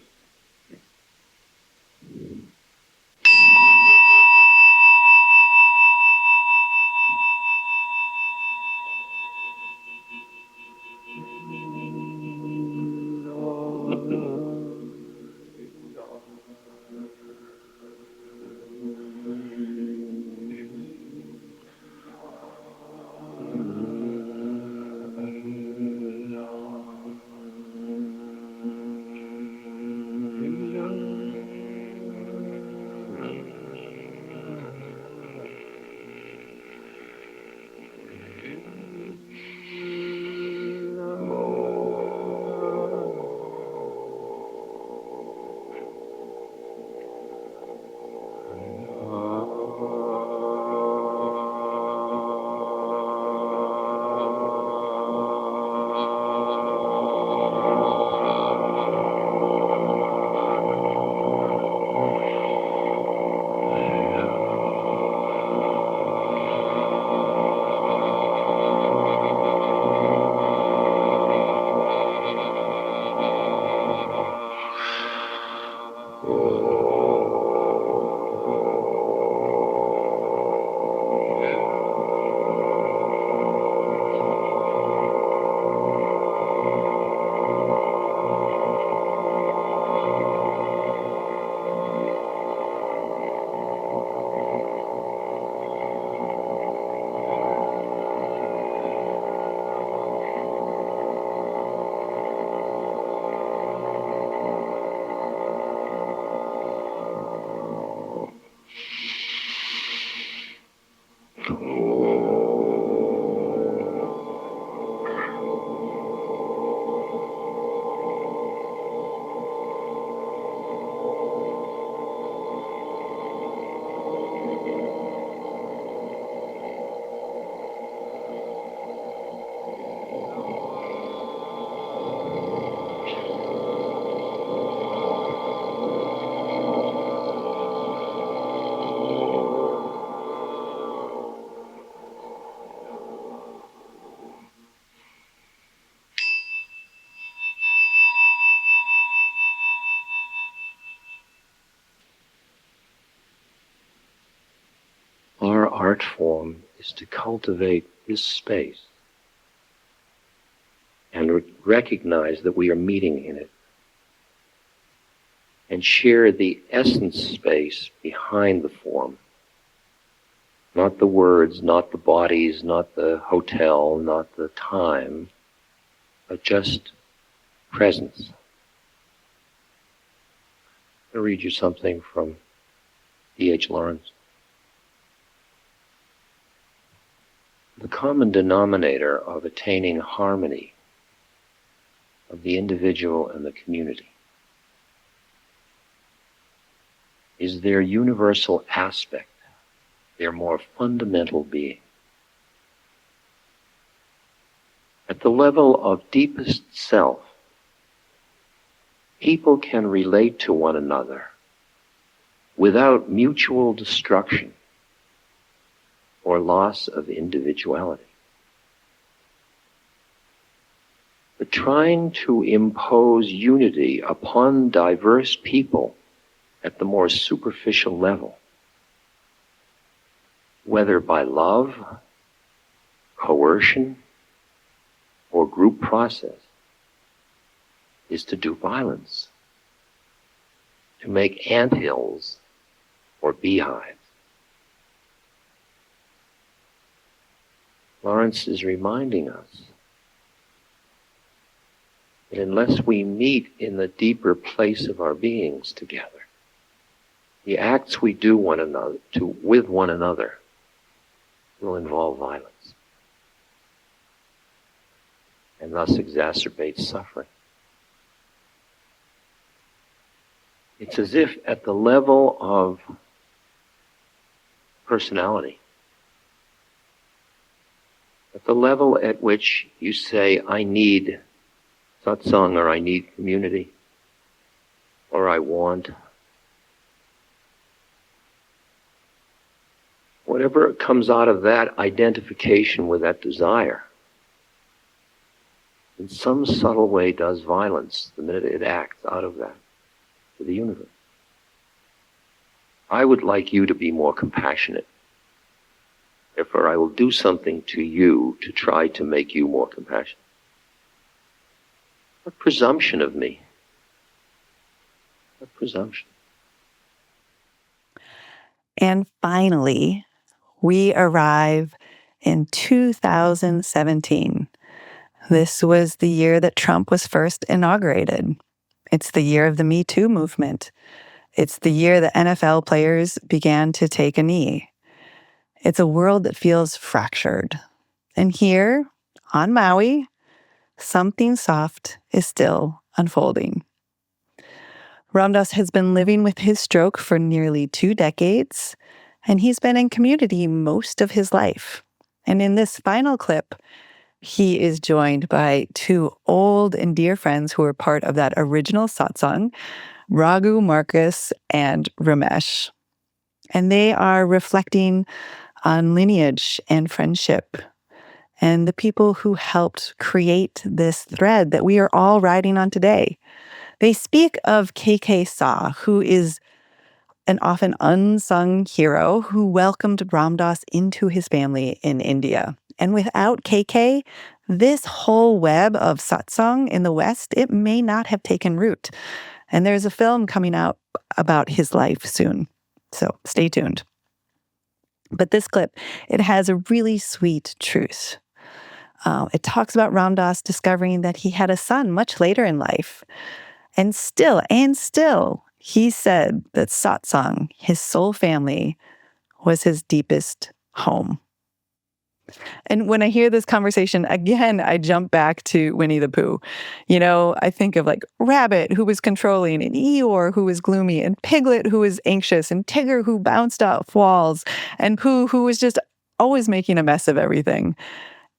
Our art form is to cultivate this space and recognize that we are meeting in it and share the essence space behind the form. Not the words, not the bodies, not the hotel, not the time, but just presence. I'll read you something from E.H. Lawrence. The common denominator of attaining harmony of the individual and the community is their universal aspect, their more fundamental being. At the level of deepest self, people can relate to one another without mutual destruction or loss of individuality. But trying to impose unity upon diverse people at the more superficial level, whether by love, coercion, or group process, is to do violence, to make anthills or beehives. Lawrence is reminding us that unless we meet in the deeper place of our beings together, the acts we do with one another will involve violence and thus exacerbate suffering. It's as if at the level of personality, at the level at which you say, I need satsang, or I need community, or I want, whatever comes out of that identification with that desire, in some subtle way does violence the minute it acts out of that to the universe. I would like you to be more compassionate. Therefore, I will do something to you to try to make you more compassionate. What presumption of me? What presumption? And finally, we arrive in 2017. This was the year that Trump was first inaugurated. It's the year of the Me Too movement. It's the year that NFL players began to take a knee. It's a world that feels fractured. And here, on Maui, something soft is still unfolding. Ram Dass has been living with his stroke for nearly 2 decades, and he's been in community most of his life. And in this final clip, he is joined by 2 old and dear friends who were part of that original satsang, Raghu, Marcus, and Ramesh. And they are reflecting on lineage and friendship and the people who helped create this thread that we are all riding on today. They speak of KK Saw, who is an often unsung hero who welcomed Ram Dass into his family in India. And without KK, this whole web of satsang in the West, it may not have taken root. And there's a film coming out about his life soon. So stay tuned. But this clip, it has a really sweet truth. It talks about Ram Dass discovering that he had a son much later in life. And still, he said that satsang, his soul family, was his deepest home. And when I hear this conversation, again, I jump back to Winnie the Pooh. You know, I think of like Rabbit, who was controlling, and Eeyore, who was gloomy, and Piglet, who was anxious, and Tigger, who bounced off walls, and Pooh, who was just always making a mess of everything.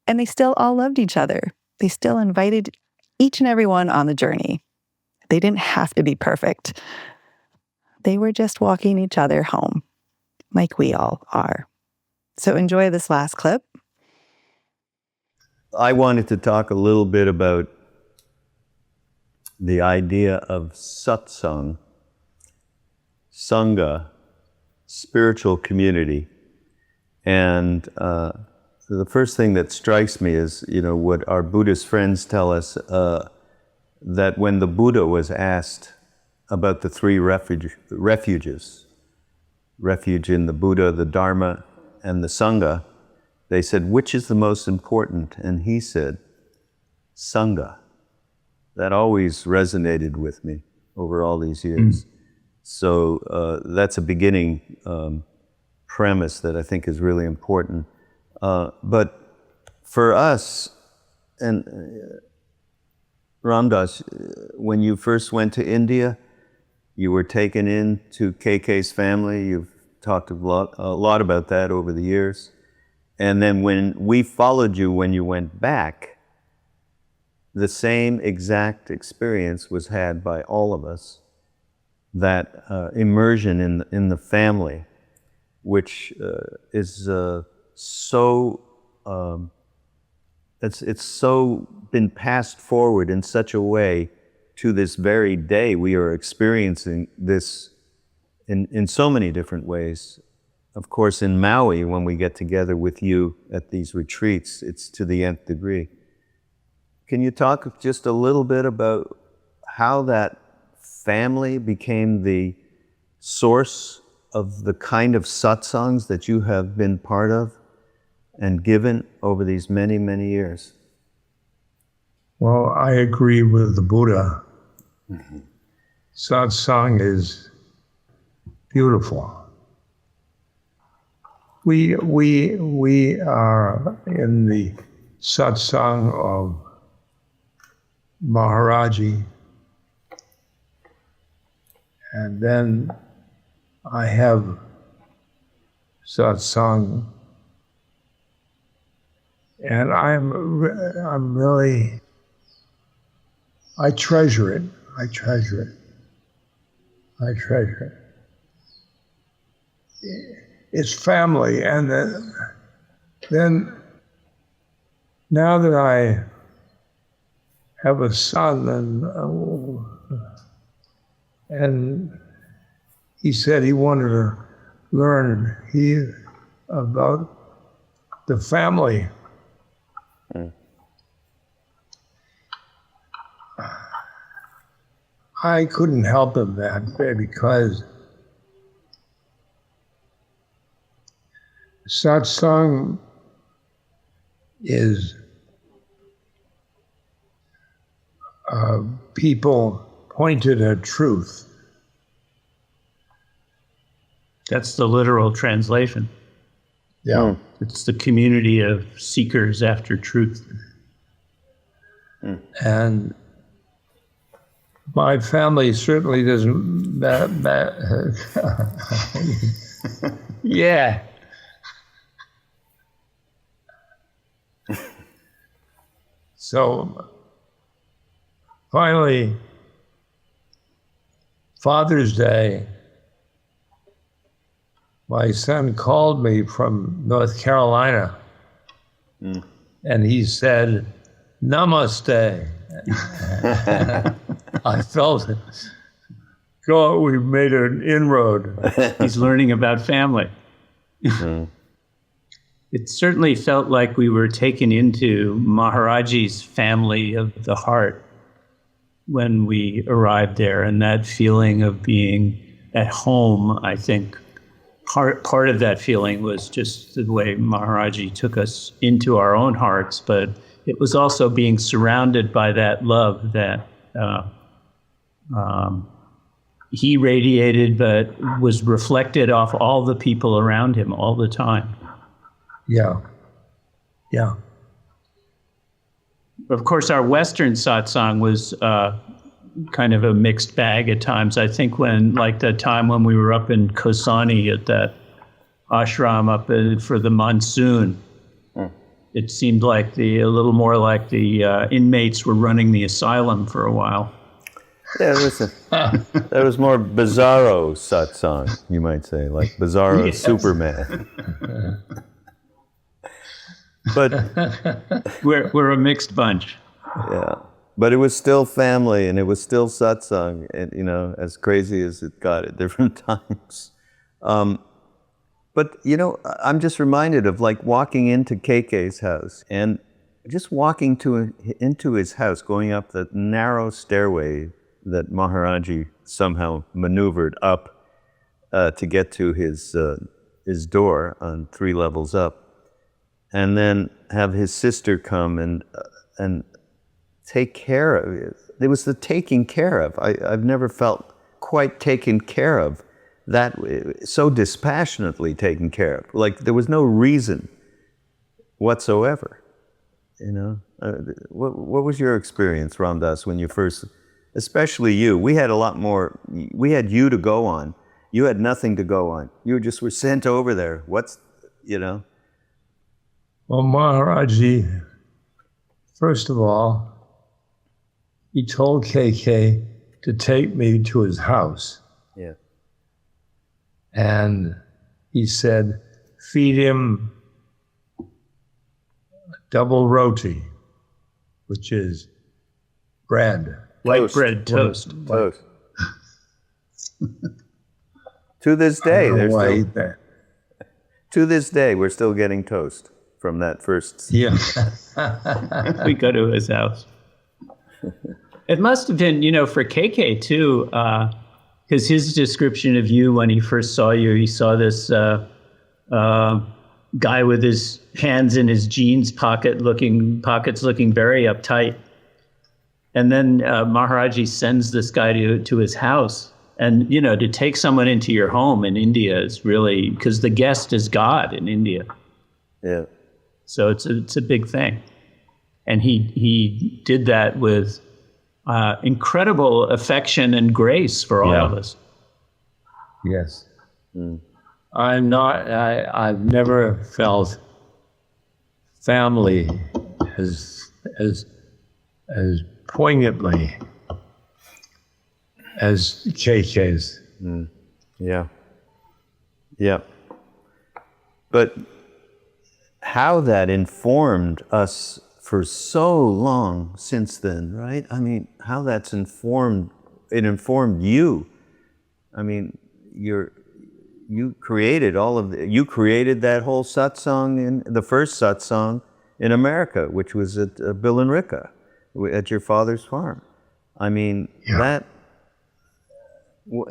And they still all loved each other. They still invited each and every one on the journey. They didn't have to be perfect. They were just walking each other home, like we all are. So enjoy this last clip. I wanted to talk a little bit about the idea of satsang, sangha, spiritual community. And the first thing that strikes me is, you know, what our Buddhist friends tell us, that when the Buddha was asked about the 3 refuges, refuge in the Buddha, the Dharma, and the Sangha, they said, which is the most important? And he said, Sangha. That always resonated with me over all these years. So that's a beginning premise that I think is really important. But for us, and Ram Dass, when you first went to India, you were taken into KK's family. You've talked a lot about that over the years. And then when we followed you when you went back, the same exact experience was had by all of us, that immersion in the family, which is so, it's so been passed forward in such a way to this very day. We are experiencing this in so many different ways. Of course, in Maui, when we get together with you at these retreats, it's to the nth degree. Can you talk just a little bit about how that family became the source of the kind of satsangs that you have been part of and given over these many, many years? Well, I agree with the Buddha. Satsang is beautiful. We are in the satsang of Maharaji, and then I have satsang, and I'm really, I treasure it. I treasure it. I treasure it. It's family, and then now that I have a son, and he said he wanted to learn about the family. I couldn't help him that way, because satsang is people pointed at truth. That's the literal translation. Yeah. It's the community of seekers after truth. And my family certainly doesn't. Yeah. So finally, Father's Day, my son called me from North Carolina, and he said, "Namaste." I felt it. God, we made an inroad. He's learning about family. It certainly felt like we were taken into Maharaji's family of the heart when we arrived there, and that feeling of being at home, I think part of that feeling was just the way Maharaji took us into our own hearts, but it was also being surrounded by that love that he radiated, but was reflected off all the people around him all the time. Yeah. Yeah. Of course, our Western satsang was kind of a mixed bag at times. I think when, like the time when we were up in Kosani at that ashram up for the monsoon, it seemed like a little more like the inmates were running the asylum for a while. Yeah, listen, that was more bizarro satsang, you might say, like bizarro Yes. Superman. But we're a mixed bunch. yeah, but it was still family, and it was still satsang, and as crazy as it got at different times. But I'm just reminded of like walking into KK's house, and just walking into his house, going up the narrow stairway that Maharaji somehow maneuvered up to get to his door on 3 levels up, and then have his sister come and take care of it. It was the taking care of. I've never felt quite taken care of that way, so dispassionately taken care of. Like there was no reason whatsoever. What was your experience, Ram Dass, when you first, especially you? We had a lot more. We had you to go on. You had nothing to go on. You just were sent over there. Well, Maharaji, first of all, he told KK to take me to his house. Yeah. And he said, feed him double roti, which is bread. White bread toast. Toast. To this day, to this day, we're still getting toast from that first. Yeah. We go to his house. It must have been, for KK too, because his description of you when he first saw you, he saw this guy with his hands in his jeans pockets looking very uptight. And then Maharaji sends this guy to his house. And, to take someone into your home in India is really, because the guest is God in India. Yeah. So it's a big thing. And he did that with incredible affection and grace for all of us. Yes. I've never felt family as poignantly as KK's. Yeah. Yeah. But how that informed us for so long since then, right? I mean, how that's informed you. I mean, you created you created that whole satsang, the first satsang in America, which was at Bill and Ricka, at your father's farm. I mean,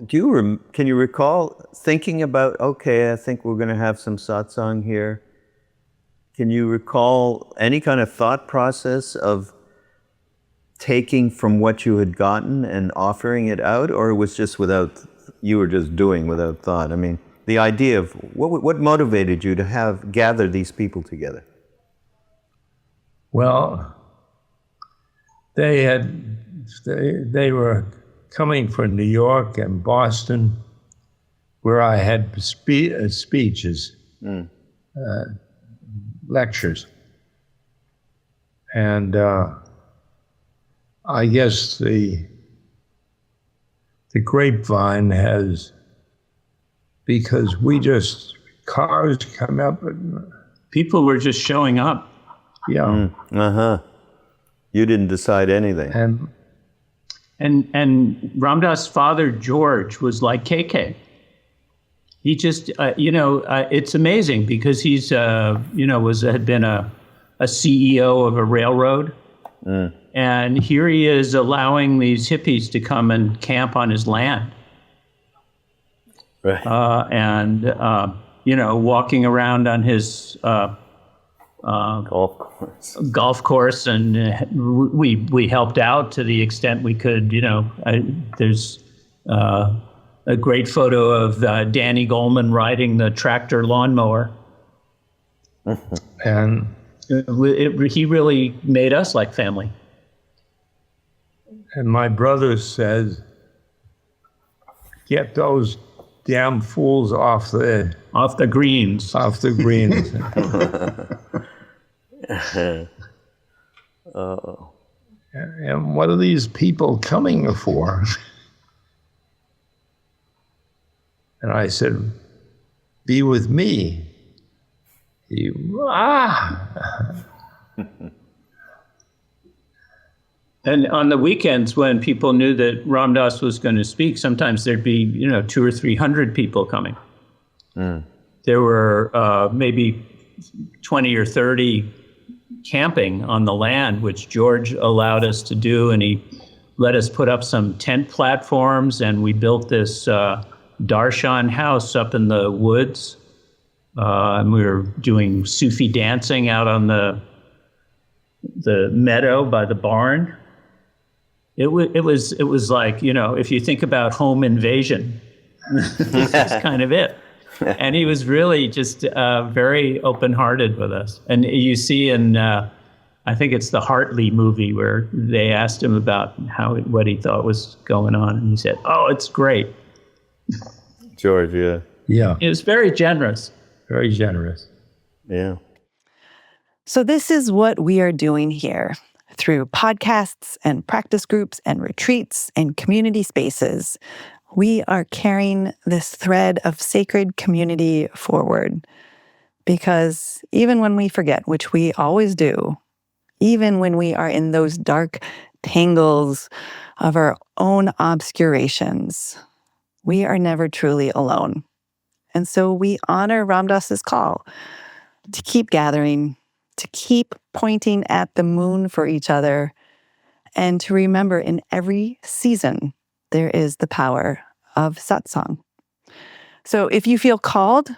can you recall thinking about, okay, I think we're going to have some satsang here? Can you recall any kind of thought process of taking from what you had gotten and offering it out, or it was just you were just doing without thought? I mean, the idea of what motivated you to gather these people together? Well, they were coming from New York and Boston, where I had speeches, lectures. And I guess the grapevine has, because cars come up and people were just showing up. Yeah. You didn't decide anything. And Ramdas' father, George, was like KK. He just, it's amazing because he's, had been a CEO of a railroad. And here he is allowing these hippies to come and camp on his land. Right. Walking around on his golf course, and we helped out to the extent we could. There's a great photo of Danny Goleman riding the tractor lawnmower, and he really made us like family. And my brother says, "Get those damn fools off the greens." Off the greens. And what are these people coming for? And I said, "Be with me." And on the weekends when people knew that Ramdas was going to speak, sometimes there'd be, 200 or 300 people coming. There were maybe 20 or 30 camping on the land, which George allowed us to do. And he let us put up some tent platforms, and we built this darshan house up in the woods. And we were doing Sufi dancing out on the meadow by the barn. It was like, if you think about home invasion, that's kind of it. And he was really just very open-hearted with us. And you see in, I think it's the Hartley movie, where they asked him about what he thought was going on, and he said, "Oh, it's great." George, yeah. Yeah. It was very generous. Very generous. Yeah. So this is what we are doing here. through podcasts and practice groups and retreats and community spaces, we are carrying this thread of sacred community forward. Because even when we forget, which we always do, even when we are in those dark tangles of our own obscurations, we are never truly alone. And so we honor Ram Dass's call to keep gathering, to keep pointing at the moon for each other, and to remember in every season there is the power of satsang. So if you feel called,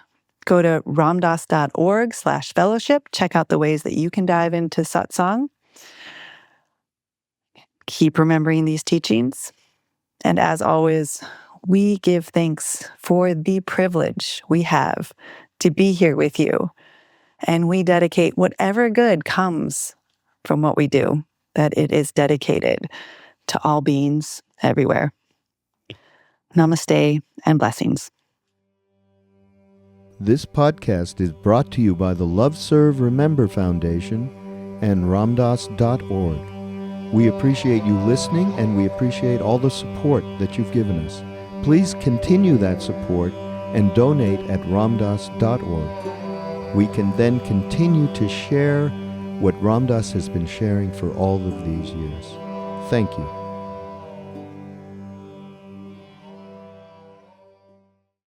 go to ramdas.org/fellowship. Check out the ways that you can dive into satsang. Keep remembering these teachings. And as always, we give thanks for the privilege we have to be here with you. And we dedicate whatever good comes from what we do, that it is dedicated to all beings everywhere. Namaste and blessings. This podcast is brought to you by the Love Serve Remember Foundation and ramdas.org. We appreciate you listening, and we appreciate all the support that you've given us. Please continue that support and donate at ramdas.org. We can then continue to share what Ram Dass has been sharing for all of these years. Thank you.